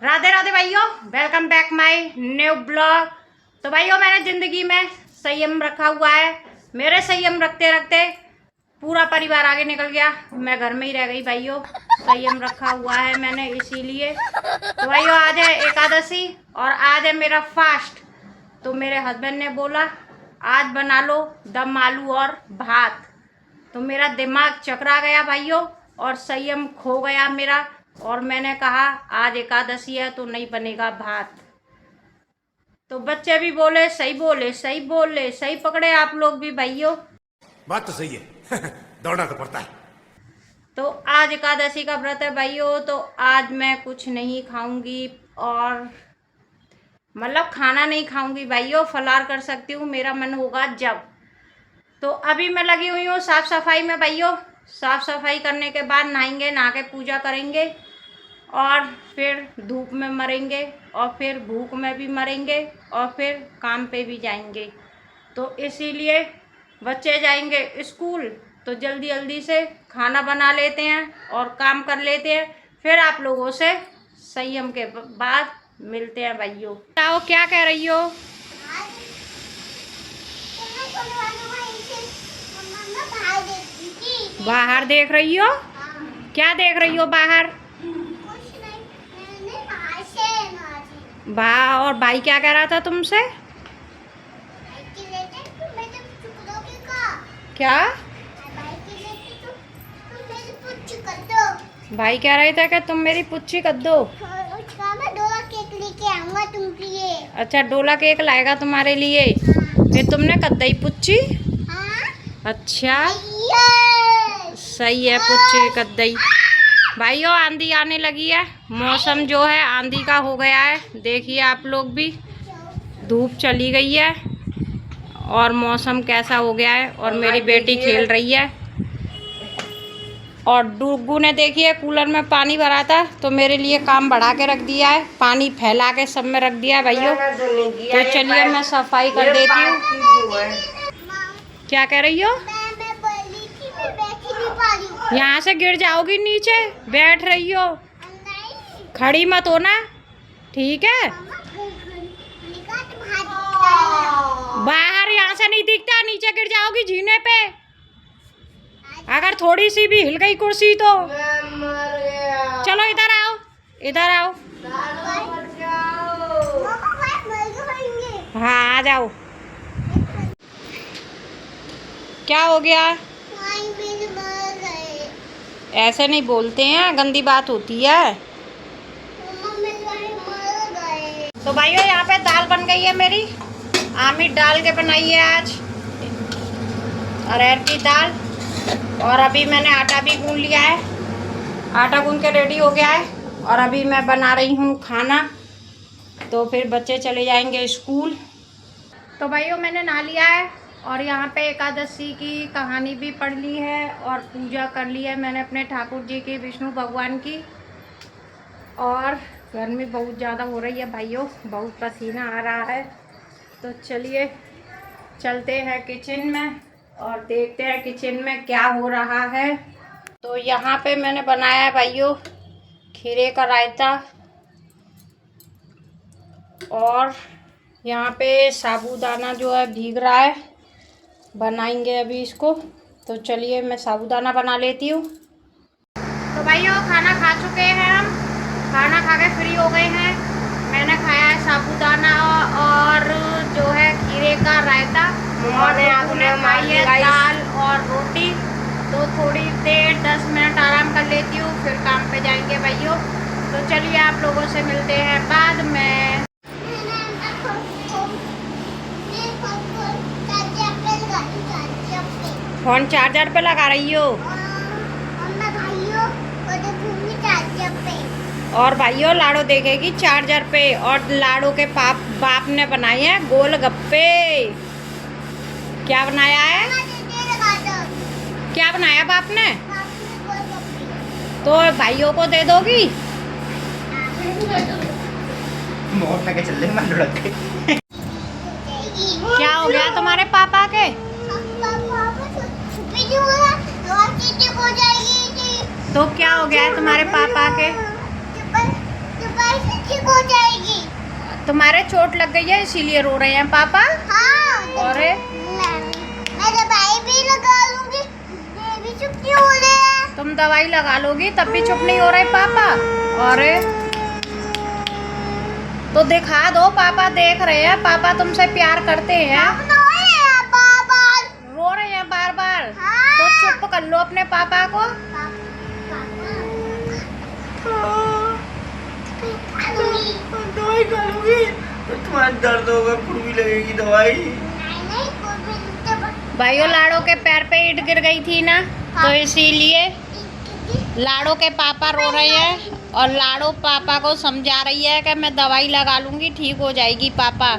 राधे राधे भाइयों, welcome back my new blog. तो भाइयों, मैंने ज़िंदगी में संयम रखा हुआ है। मेरे संयम रखते रखते पूरा परिवार आगे निकल गया, मैं घर में ही रह गई। भाइयों, संयम रखा हुआ है मैंने, इसीलिए। तो भाइयों, आज है एकादशी और आज है मेरा फास्ट। तो मेरे हस्बैंड ने बोला आज बना लो दम आलू और भात। तो मेरा दिमाग चकरा गया भाइयों और संयम खो गया मेरा, और मैंने कहा आज एकादशी है तो नहीं बनेगा भात। तो बच्चे भी बोले सही बोले, सही बोले, सही पकड़े आप लोग भी भाइयों। बात तो सही है। दौड़ना तो पड़ता है। तो आज एकादशी का व्रत है भाइयों, तो आज मैं कुछ नहीं खाऊंगी और मतलब खाना नहीं खाऊंगी भाइयों, फलार कर सकती हूँ मेरा मन होगा जब। तो अभी मैं लगी हुई हूँ साफ सफाई में भाइयों। साफ सफाई करने के बाद नहाएंगे, नहा के पूजा करेंगे और फिर धूप में मरेंगे और फिर भूख में भी मरेंगे और फिर काम पे भी जाएंगे। तो इसीलिए बच्चे जाएंगे स्कूल तो जल्दी जल्दी से खाना बना लेते हैं और काम कर लेते हैं। फिर आप लोगों से संयम के बाद मिलते हैं भाइयों। बताओ क्या कह रही हो? बाहर देख रही हो? क्या देख रही हो बाहर? और भाई क्या कह रहा था तुमसे? क्या भाई कह रहे थे कि तुम मेरी पुच्छी कर दो। डोला केक लेके आऊंगा तुमके लिए। अच्छा, डोला केक लाएगा तुम्हारे लिए। फिर तुमने कद्दई पुच्छी? अच्छा सही है, पुच्छी कद्दई। भाइयों, आंधी आने लगी है, मौसम जो है आंधी का हो गया है। देखिए आप लोग भी, धूप चली गई है और मौसम कैसा हो गया है। और मेरी बेटी खेल रही है और डुग्गू ने देखिए कूलर में पानी भरा था तो मेरे लिए काम बढ़ा के रख दिया है, पानी फैला के सब में रख दिया है भाइयों। तो चलिए मैं सफाई कर देती हूँ। क्या कह रही हो? यहाँ से गिर जाओगी नीचे, बैठ रही हो, खड़ी मत हो ना, ठीक है? बाहर यहाँ से नहीं दिखता, नीचे गिर जाओगी जीने पे। अगर थोड़ी सी भी हिल गई कुर्सी तो चलो इधर आओ, इधर आओ। हाँ आ जाओ। क्या हो गया? ऐसे नहीं बोलते हैं, गंदी बात होती है। तो भाइयों, यहाँ पे दाल बन गई है मेरी, आमिर डाल के बनाई है आज, अरहर की दाल। और अभी मैंने आटा भी गूंद लिया है, आटा गूंद के रेडी हो गया है और अभी मैं बना रही हूँ खाना। तो फिर बच्चे चले जाएंगे स्कूल। तो भाइयों, मैंने नहा लिया है और यहाँ पे एकादशी की कहानी भी पढ़ ली है और पूजा कर ली है मैंने अपने ठाकुर जी की, विष्णु भगवान की। और गर्मी बहुत ज़्यादा हो रही है भाइयों, बहुत पसीना आ रहा है। तो चलिए चलते हैं किचन में और देखते हैं किचन में क्या हो रहा है। तो यहाँ पे मैंने बनाया है भाइयों खीरे का रायता और यहाँ पे साबूदाना जो है भीग रहा है, बनाएंगे अभी इसको। तो चलिए मैं साबूदाना बना लेती हूँ। तो भाइयों, खाना खा चुके हैं हम, खाना खा के फ्री हो गए हैं। मैंने खाया है साबूदाना और जो है खीरे का रायता, और आपने खाई है दाल और रोटी। तो थोड़ी देर 10 मिनट आराम कर लेती हूँ, फिर काम पे जाएंगे भाइयों। तो चलिए आप लोगों से मिलते हैं बाद में। फोन चार्जर पे लगा रही हो? और भाइयों, लाडो देखेगी चार्जर पे। और लाडो के बाप ने बनाए हैं गोलगप्पे। क्या बनाया है? क्या बनाया बाप ने? तो भाइयों को दे दोगी? क्या हो गया तुम्हारे पापा के? तो क्या हो गया है तुम्हारे पापा के? दवाई से ठीक हो जाएगी। तुम्हारे चोट लग गई है इसीलिए रो रहे हैं पापा। हाँ। और मैं दवाई भी लगा लूंगी, ये भी चुप क्यों हो रहे हैं? तुम दवाई लगा लोगी तब भी चुप नहीं हो रहे पापा। और तो दिखा दो, पापा देख रहे हैं, पापा तुमसे प्यार करते हैं। आप रोए हैं बार-बार। रो रहे हैं बार बार। हाँ। तो चुप कर लो अपने पापा को। दवाई खा लूंगी तो तुम्हारा दर्द होगा, खुद भी लगेगी दवाई। भाइयों लाड़ो के पैर पे ईंट गिर गई थी ना, तो इसीलिए लाड़ो के पापा रो रहे हैं और लाड़ो पापा को समझा रही है कि मैं दवाई लगा लूंगी, ठीक हो जाएगी पापा।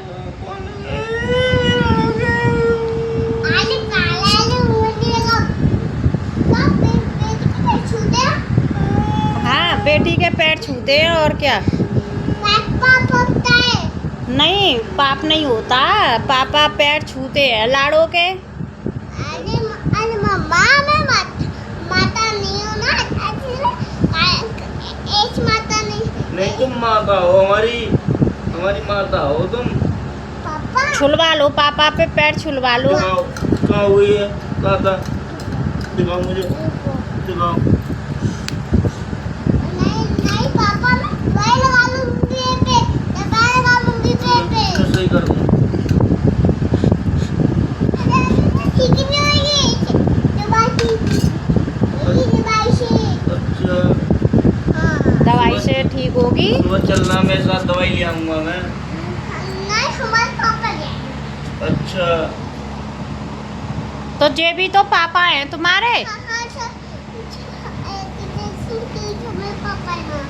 हाँ बेटी के पैर छूते हैं और क्या। नहीं पाप नहीं होता, पापा पैर छूते हैं लाड़ो के। अरे मम्मा मैं माता नहीं हूँ ना, ऐसी माता नहीं। तुम माता हो, हमारी माता हो तुम। पापा छुलवा लो पापा पे पैर छुलवा लो। कहाँ हुई है दादा, दिखाओ मुझे, दिखाओ। नहीं पापा मैं दवाई लगा लूंगी पे, दवाई लगा लूंगी पे। सही कर दूँ। ठीक नहीं होगी दवाई से। अच्छा दवाई से ठीक होगी। सुबह चलना, मेरे साथ दवाई ले आऊंगा मैं। नहीं हमारे पापा ले। अच्छा तो ये भी तो पापा हैं तुम्हारे। हाँ सर, हमारे पापा हैं।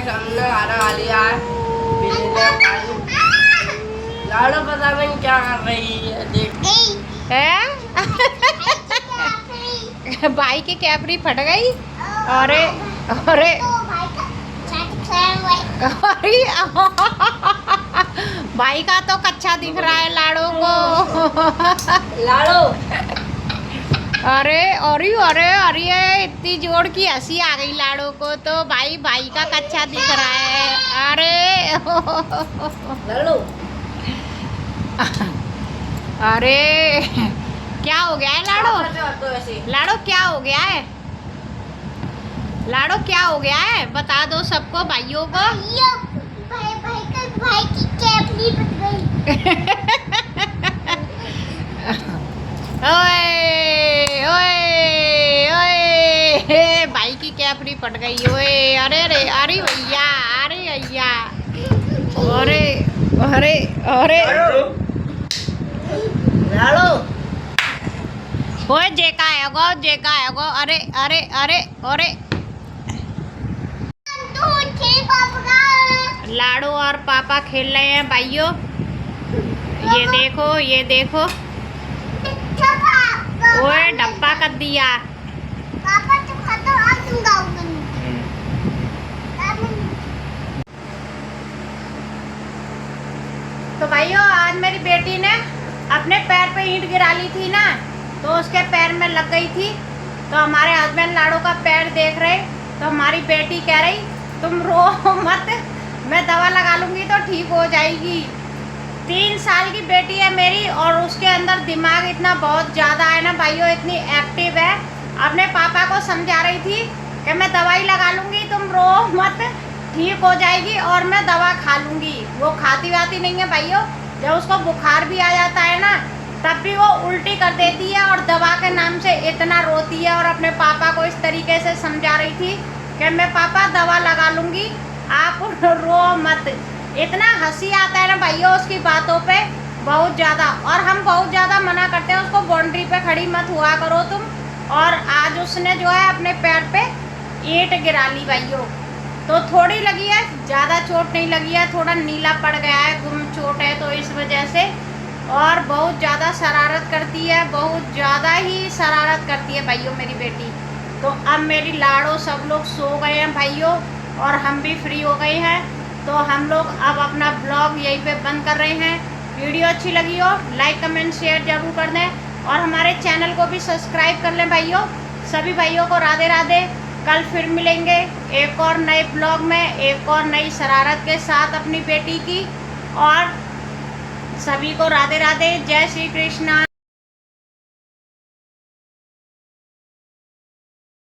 हमने खाना खा लिया लाड़ो पता नहीं क्या कर रही है, देख। है भाई की कैपरी फट गई। अरे अरे अरे भाई का तो कच्चा दिख रहा है लाड़ो को। लाड़ो अरे अरे अरे अरे इतनी जोर की हंसी आ गई लाड़ो को, तो भाई का कच्चा दिख रहा है। अरे लाड़ो अरे क्या हो गया है लाड़ो? तो ऐसे लाड़ो क्या हो गया है? लाड़ो क्या हो गया है बता दो सबको, भाइयों को। भाई की कैपली फट गई। ओए ओए ओए भाई की कैपरी फट गई। ओए अरे रे अरे भैया, अरे भैया, अरे अरे अरे लाड़ो ओए जेका है गो। अरे अरे अरे अरे लाड़ो और पापा खेल रहे हैं भाइयों। ये देखो ये देखो। ओए डब्बा कर दिया। पापा तुम खाता हो, आज तुम गाओगे। तो भाइयों आज मेरी बेटी ने अपने पैर पे ईंट गिरा ली थी ना, तो उसके पैर में लग गई थी। तो हमारे हस्बैंड लाड़ो का पैर देख रहे, तो हमारी बेटी कह रही तुम रो मत, मैं दवा लगा लूंगी तो ठीक हो जाएगी। 3 साल की बेटी है मेरी और उसके अंदर दिमाग इतना बहुत ज़्यादा है ना भाइयों, इतनी एक्टिव है। अपने पापा को समझा रही थी कि मैं दवाई लगा लूंगी, तुम रो मत, ठीक हो जाएगी और मैं दवा खा लूंगी। वो खाती वाती नहीं है भाइयों, जब उसको बुखार भी आ जाता है ना तब भी वो उल्टी कर देती है और दवा के नाम से इतना रोती है। और अपने पापा को इस तरीके से समझा रही थी कि मैं पापा दवा लगा लूंगी, आप रो मत। इतना हंसी आता है ना भाइयों उसकी बातों पे, बहुत ज़्यादा। और हम बहुत ज़्यादा मना करते हैं उसको, बाउंड्री पे खड़ी मत हुआ करो तुम। और आज उसने जो है अपने पैर पे ईंट गिरा ली भाइयों, तो थोड़ी लगी है, ज़्यादा चोट नहीं लगी है, थोड़ा नीला पड़ गया है, गुम चोट है तो इस वजह से। और बहुत ज़्यादा शरारत करती है, बहुत ज़्यादा ही शरारत करती है भाइयों मेरी बेटी। तो अब मेरी लाड़ो सब लोग सो गए हैं भाइयों और हम भी फ्री हो गए हैं, तो हम लोग अब अपना ब्लॉग यहीं पे बंद कर रहे हैं। वीडियो अच्छी लगी हो लाइक कमेंट शेयर जरूर कर दें और हमारे चैनल को भी सब्सक्राइब कर लें भाइयों। सभी भाइयों को राधे राधे। कल फिर मिलेंगे एक और नए ब्लॉग में, एक और नई शरारत के साथ अपनी बेटी की। और सभी को राधे राधे, जय श्री कृष्णा।